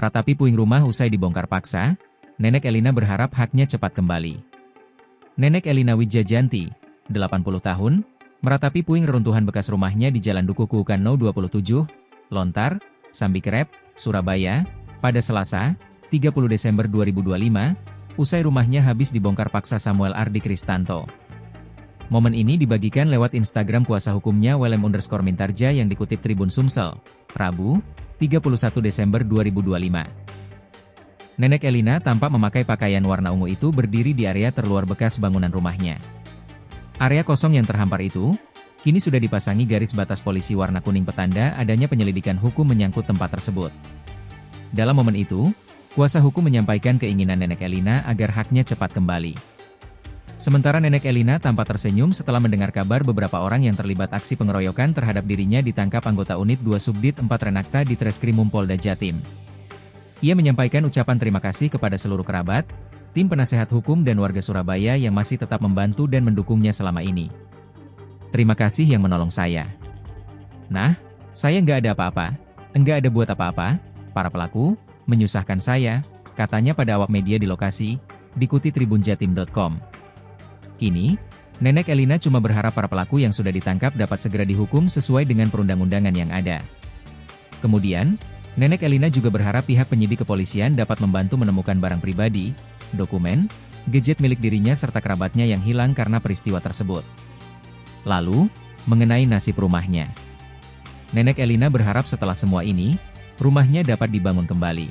Ratapi puing rumah usai dibongkar paksa, Nenek Elina berharap haknya cepat kembali. Nenek Elina Wijajanti, 80 tahun, meratapi puing reruntuhan bekas rumahnya di Jalan Duku Kuukan No 27, Lontar, Sambikerep, Surabaya, pada Selasa, 30 Desember 2025, usai rumahnya habis dibongkar paksa Samuel Ardi Kristanto. Momen ini dibagikan lewat Instagram kuasa hukumnya Welem_Mintarja yang dikutip Tribun Sumsel, Rabu, 31 Desember 2025. Nenek Elina tampak memakai pakaian warna ungu itu berdiri di area terluar bekas bangunan rumahnya. Area kosong yang terhampar itu, kini sudah dipasangi garis batas polisi warna kuning petanda adanya penyelidikan hukum menyangkut tempat tersebut. Dalam momen itu, kuasa hukum menyampaikan keinginan Nenek Elina agar haknya cepat kembali. Sementara Nenek Elina tampak tersenyum setelah mendengar kabar beberapa orang yang terlibat aksi pengeroyokan terhadap dirinya ditangkap anggota Unit 2 Subdit 4 Renakta di Treskrimum Polda Jatim. Ia menyampaikan ucapan terima kasih kepada seluruh kerabat, tim penasehat hukum dan warga Surabaya yang masih tetap membantu dan mendukungnya selama ini. Terima kasih yang menolong saya. Nah, saya nggak ada apa-apa, nggak ada buat apa-apa, para pelaku menyusahkan saya, katanya pada awak media di lokasi, dikutip tribunjatim.com. Kini, Nenek Elina cuma berharap para pelaku yang sudah ditangkap dapat segera dihukum sesuai dengan perundang-undangan yang ada. Kemudian, Nenek Elina juga berharap pihak penyidik kepolisian dapat membantu menemukan barang pribadi, dokumen, gadget milik dirinya serta kerabatnya yang hilang karena peristiwa tersebut. Lalu, mengenai nasib rumahnya. Nenek Elina berharap setelah semua ini, rumahnya dapat dibangun kembali.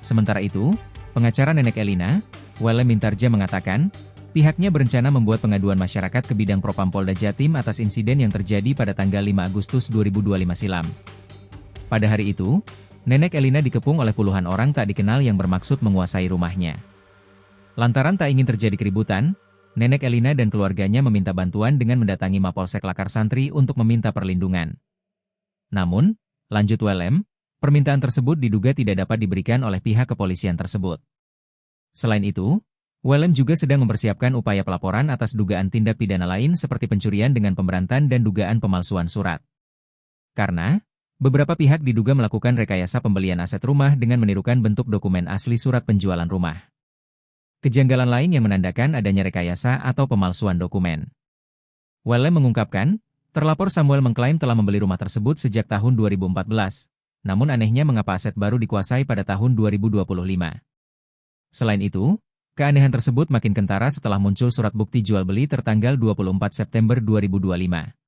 Sementara itu, pengacara Nenek Elina, Welem_Mintarja mengatakan, pihaknya berencana membuat pengaduan masyarakat ke Bidang Propam Polda Jatim atas insiden yang terjadi pada tanggal 5 Agustus 2025 silam. Pada hari itu, Nenek Elina dikepung oleh puluhan orang tak dikenal yang bermaksud menguasai rumahnya. Lantaran tak ingin terjadi keributan, Nenek Elina dan keluarganya meminta bantuan dengan mendatangi Mapolsek Lakar Santri untuk meminta perlindungan. Namun, lanjut Welem, permintaan tersebut diduga tidak dapat diberikan oleh pihak kepolisian tersebut. Selain itu, Welem juga sedang mempersiapkan upaya pelaporan atas dugaan tindak pidana lain seperti pencurian dengan pemberantan dan dugaan pemalsuan surat. Karena, beberapa pihak diduga melakukan rekayasa pembelian aset rumah dengan menirukan bentuk dokumen asli surat penjualan rumah. Kejanggalan lain yang menandakan adanya rekayasa atau pemalsuan dokumen. Welem mengungkapkan, terlapor Samuel mengklaim telah membeli rumah tersebut sejak tahun 2014, namun anehnya mengapa aset baru dikuasai pada tahun 2025. Selain itu, keanehan tersebut makin kentara setelah muncul surat bukti jual beli tertanggal 24 September 2025.